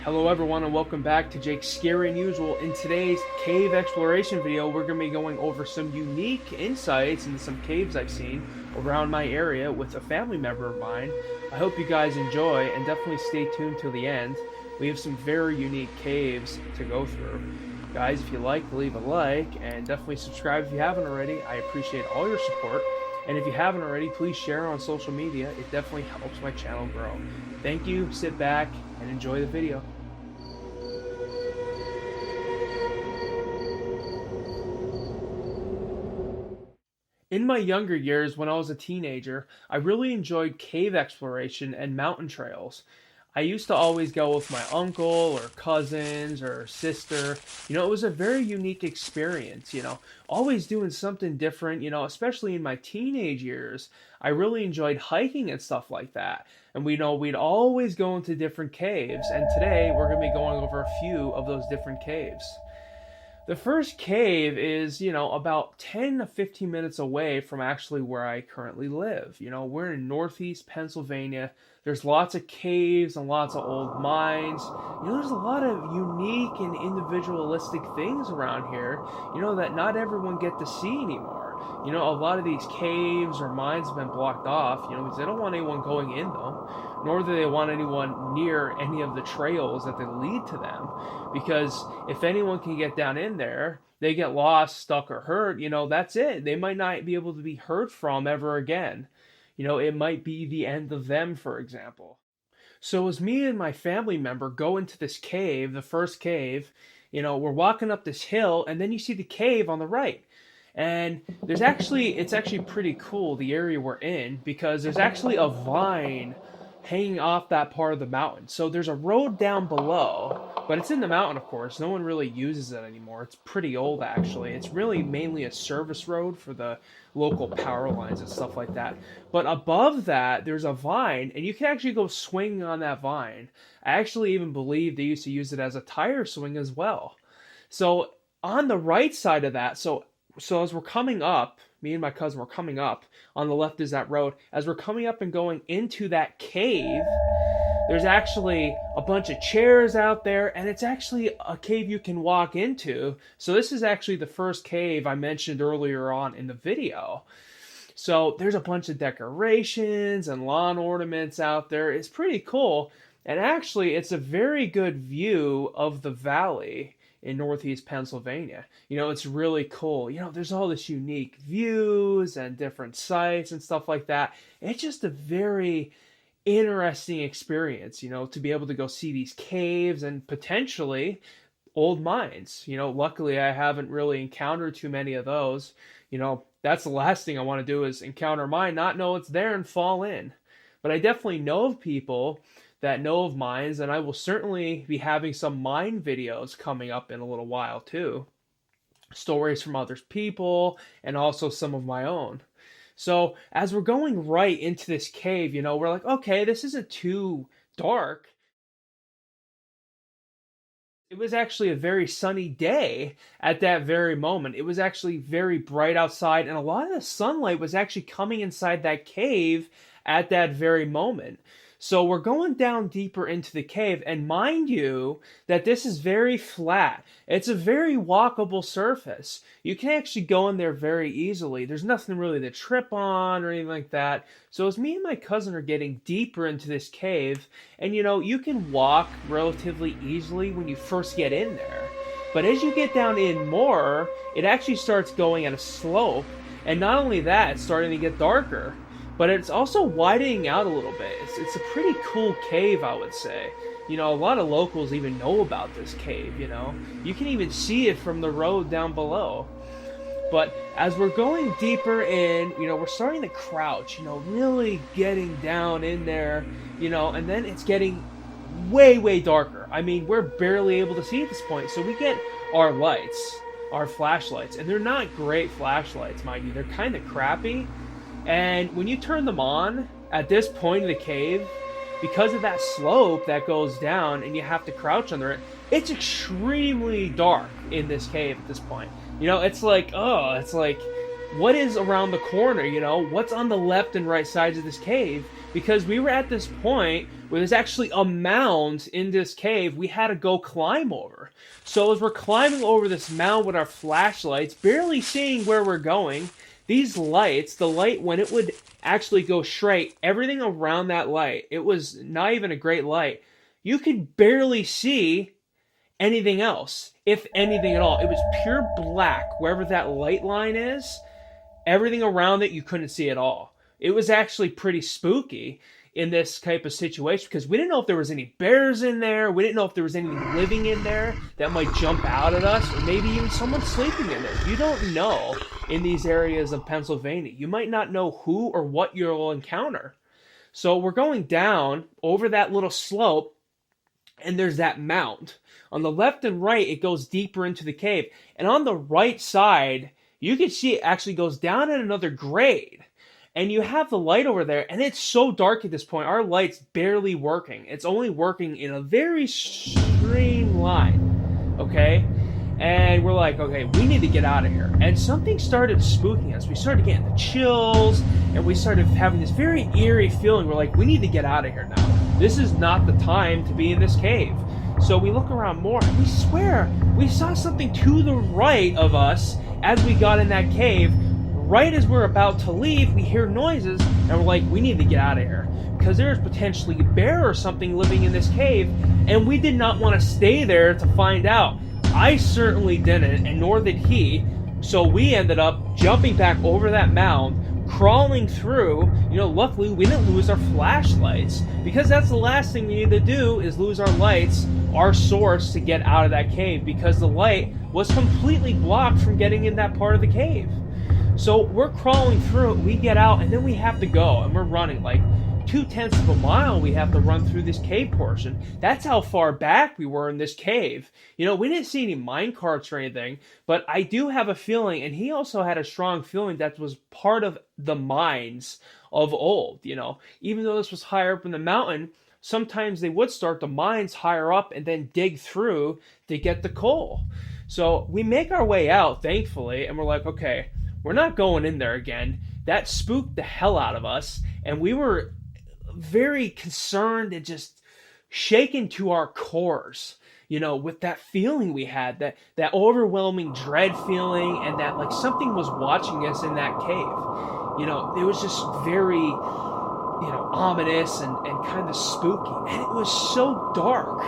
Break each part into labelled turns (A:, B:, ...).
A: Hello everyone and welcome back to Jake's Scary Unusual. In today's cave exploration video, we're going to be going over some unique insights into some caves I've seen around my area with a family member of mine. I hope you guys enjoy and definitely stay tuned till the end. We have some very unique caves to go through. Guys, if you like, leave a like and definitely subscribe if you haven't already. I appreciate all your support. And if you haven't already, please share on social media. It definitely helps my channel grow. Thank you, sit back, and enjoy the video. In my younger years, when I was a teenager, I really enjoyed cave exploration and mountain trails. I used to always go with my uncle or cousins or sister. It was a very unique experience, always doing something different, especially in my teenage years. I really enjoyed hiking and stuff like that. And we'd always go into different caves, and today we're going to be going over a few of those different caves. The first cave is, about 10 to 15 minutes away from actually where I currently live. We're in Northeast Pennsylvania. There's lots of caves and lots of old mines. There's a lot of unique and individualistic things around here, that not everyone get to see anymore. A lot of these caves or mines have been blocked off, because they don't want anyone going in them, nor do they want anyone near any of the trails that they lead to them. Because if anyone can get down in there, they get lost, stuck, or hurt, that's it. They might not be able to be heard from ever again. It might be the end of them, for example. So as me and my family member go into this cave, the first cave, we're walking up this hill, and then you see the cave on the right. And it's actually pretty cool, the area we're in, because there's actually a vine hanging off that part of the mountain. So there's a road down below, but it's in the mountain, of course. No one really uses it anymore. It's pretty old, actually. It's really mainly a service road for the local power lines and stuff like that. But above that, there's a vine, and you can actually go swinging on that vine. I actually even believe they used to use it as a tire swing as well. So on the right side of that, so as we're coming up, me and my cousin were coming up. On the left is that road. As we're coming up and going into that cave, there's actually a bunch of chairs out there, and it's actually a cave you can walk into. So this is actually the first cave I mentioned earlier on in the video. So there's a bunch of decorations and lawn ornaments out there. It's pretty cool. And actually, it's a very good view of the valley in Northeast Pennsylvania. It's really cool. There's all this unique views and different sites and stuff like that. It's just a very interesting experience, to be able to go see these caves and potentially old mines. Luckily I haven't really encountered too many of those. That's the last thing I want to do is encounter mine, not know it's there and fall in. But I definitely know of people that know of mines, and I will certainly be having some mine videos coming up in a little while too. Stories from other people and also some of my own. So as we're going right into this cave, we're like, okay, this isn't too dark. It was actually a very sunny day at that very moment. It was actually very bright outside, and a lot of the sunlight was actually coming inside that cave at that very moment. So we're going down deeper into the cave, and mind you that this is very flat. It's a very walkable surface. You can actually go in there very easily. There's nothing really to trip on or anything like that. So as me and my cousin are getting deeper into this cave, and you can walk relatively easily when you first get in there. But as you get down in more, it actually starts going at a slope. And not only that, it's starting to get darker. But it's also widening out a little bit. It's a pretty cool cave, I would say. A lot of locals even know about this cave, You can even see it from the road down below. But as we're going deeper in, we're starting to crouch, really getting down in there, and then it's getting way, way darker. I mean, we're barely able to see at this point. So we get our lights, our flashlights, and they're not great flashlights, mind you. They're kind of crappy. And when you turn them on at this point in the cave, because of that slope that goes down and you have to crouch under it, it's extremely dark in this cave at this point. It's like, what is around the corner, what's on the left and right sides of this cave? because we were at this point where there's actually a mound in this cave we had to go climb over. So as we're climbing over this mound with our flashlights, barely seeing where we're going, these lights, the light when it would actually go straight, everything around that light, it was not even a great light. You could barely see anything else, if anything at all. It was pure black wherever that light line is. Everything around it you couldn't see at all. It was actually pretty spooky in this type of situation because we didn't know if there was any bears in there. We didn't know if there was anything living in there that might jump out at us, or maybe even someone sleeping in there. You don't know in these areas of Pennsylvania. You might not know who or what you'll encounter. So we're going down over that little slope, and there's that mound. On the left and right, it goes deeper into the cave. And on the right side, you can see it actually goes down at another grade. And you have the light over there, and it's so dark at this point. Our light's barely working. It's only working in a very streamline, okay? And we're like, okay, we need to get out of here. And something started spooking us. We started getting the chills, and we started having this very eerie feeling. We're like, we need to get out of here now. This is not the time to be in this cave. So we look around more, and we swear we saw something to the right of us as we got in that cave. Right as we're about to leave, we hear noises, and we're like, we need to get out of here. Because there's potentially a bear or something living in this cave, and we did not want to stay there to find out. I certainly didn't, and nor did he. So we ended up jumping back over that mound, crawling through. Luckily we didn't lose our flashlights, because that's the last thing we need to do, is lose our lights, our source, to get out of that cave, because the light was completely blocked from getting in that part of the cave. So we're crawling through it, we get out, and then we have to go, and we're running like 0.2 of a mile. We have to run through this cave portion. That's how far back we were in this cave. We didn't see any mine carts or anything, but I do have a feeling, and he also had a strong feeling, that was part of the mines of old. Even though this was higher up in the mountain, sometimes they would start the mines higher up and then dig through to get the coal. So we make our way out, thankfully, and we're like, okay, we're not going in there again. That spooked the hell out of us, and we were very concerned and just shaken to our cores, with that feeling we had, that overwhelming dread feeling, and that like something was watching us in that cave. It was just very, ominous and kind of spooky, and it was so dark.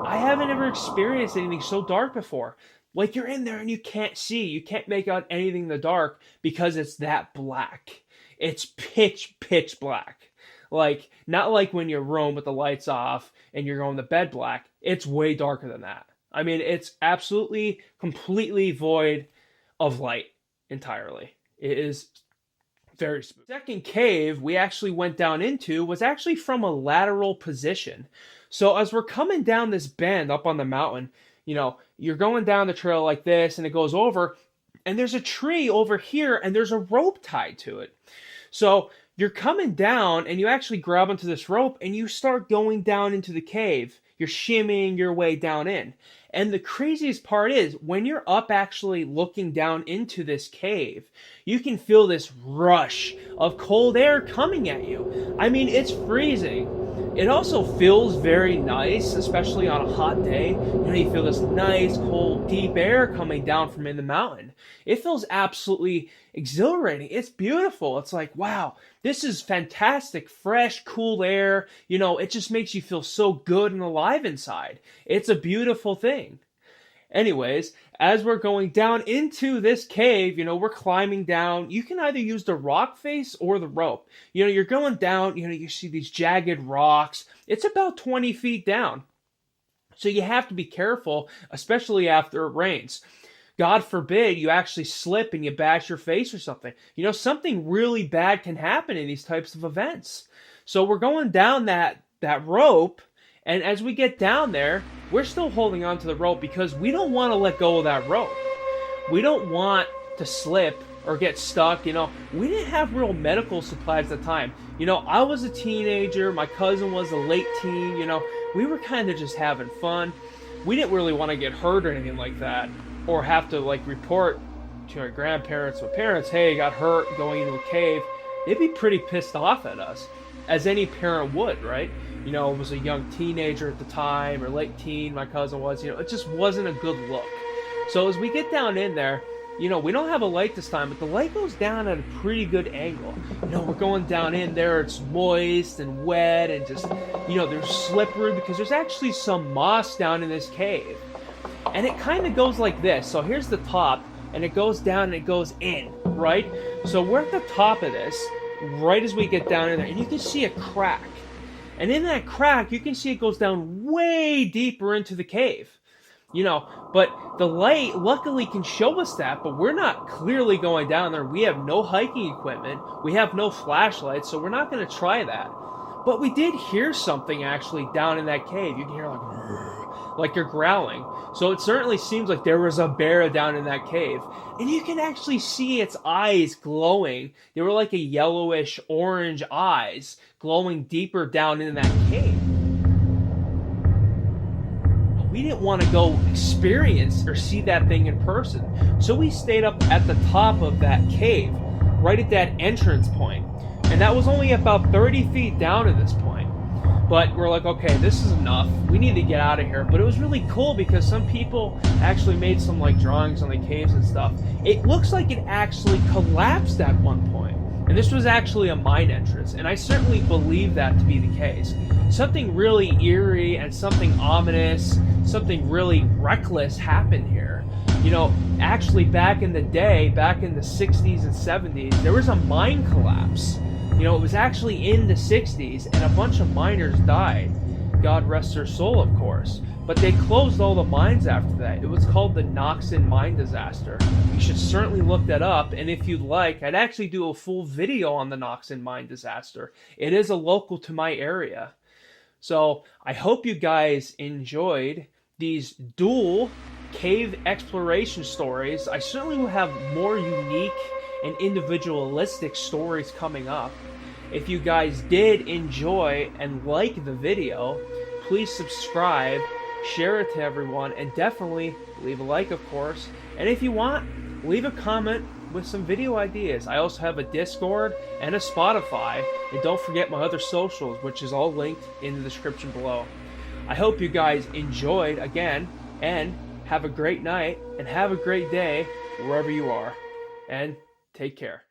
A: I haven't ever experienced anything so dark before. Like, you're in there and you can't see. You can't make out anything in the dark because it's that black. It's pitch black. Like, not like when you're room with the lights off and you're going to bed black. It's way darker than that. I mean, it's absolutely, completely void of light entirely. It is very spooky. The second cave we actually went down into was actually from a lateral position. So as we're coming down this bend up on the mountain, you're going down the trail like this, and it goes over, and there's a tree over here, and there's a rope tied to it. So you're coming down, and you actually grab onto this rope, and you start going down into the cave. You're shimmying your way down in. And the craziest part is, when you're up actually looking down into this cave, you can feel this rush of cold air coming at you. I mean, it's freezing. It also feels very nice, especially on a hot day. You feel this nice, cold, deep air coming down from in the mountain. It feels absolutely exhilarating. It's beautiful. It's like, wow, this is fantastic, fresh, cool air. It just makes you feel so good and alive inside. It's a beautiful thing. Anyways, as we're going down into this cave, we're climbing down. You can either use the rock face or the rope. You're going down, you see these jagged rocks. It's about 20 feet down. So you have to be careful, especially after it rains. God forbid you actually slip and you bash your face or something. Something really bad can happen in these types of events. So we're going down that rope. And as we get down there, we're still holding on to the rope because we don't want to let go of that rope. We don't want to slip or get stuck. We didn't have real medical supplies at the time. I was a teenager. My cousin was a late teen. We were kind of just having fun. We didn't really want to get hurt or anything like that, or have to report to our grandparents or parents, hey, got hurt going into a cave. They'd be pretty pissed off at us. as any parent would, right? It was a young teenager at the time, or late teen, my cousin was, it just wasn't a good look. So as we get down in there, we don't have a light this time, but the light goes down at a pretty good angle. We're going down in there, it's moist and wet and just, there's slippery because there's actually some moss down in this cave. And it kind of goes like this. So here's the top, and it goes down and it goes in, right? So we're at the top of this, right as we get down in there, and you can see a crack. And in that crack, you can see it goes down way deeper into the cave. But the light luckily can show us that, but we're not clearly going down there. We have no hiking equipment. We have no flashlights, so we're not going to try that. But we did hear something actually down in that cave. You can hear like you're growling. So it certainly seems like there was a bear down in that cave. And you can actually see its eyes glowing. They were like a yellowish orange eyes glowing deeper down in that cave. We didn't want to go experience or see that thing in person. So we stayed up at the top of that cave, right at that entrance point. And that was only about 30 feet down at this point. But we're like, okay, this is enough. We need to get out of here. But it was really cool because some people actually made some like drawings on the caves and stuff. It looks like it actually collapsed at one point. And this was actually a mine entrance. And I certainly believe that to be the case. Something really eerie and something ominous, something really reckless happened here. Actually back in the day, back in the 60s and 70s, there was a mine collapse. It was actually in the 60s, and a bunch of miners died. God rest their soul, of course. But they closed all the mines after that. It was called the Knoxon mine disaster. You should certainly look that up, and if you'd like, I'd actually do a full video on the Knoxon mine disaster. It is a local to my area. So I hope you guys enjoyed these dual cave exploration stories. I certainly will have more unique and individualistic stories coming up. If you guys did enjoy and like the video, please subscribe, share it to everyone, and definitely leave a like, of course. And if you want, leave a comment with some video ideas. I also have a Discord and a Spotify, and don't forget my other socials, which is all linked in the description below. I hope you guys enjoyed again, and have a great night, and have a great day wherever you are. And take care.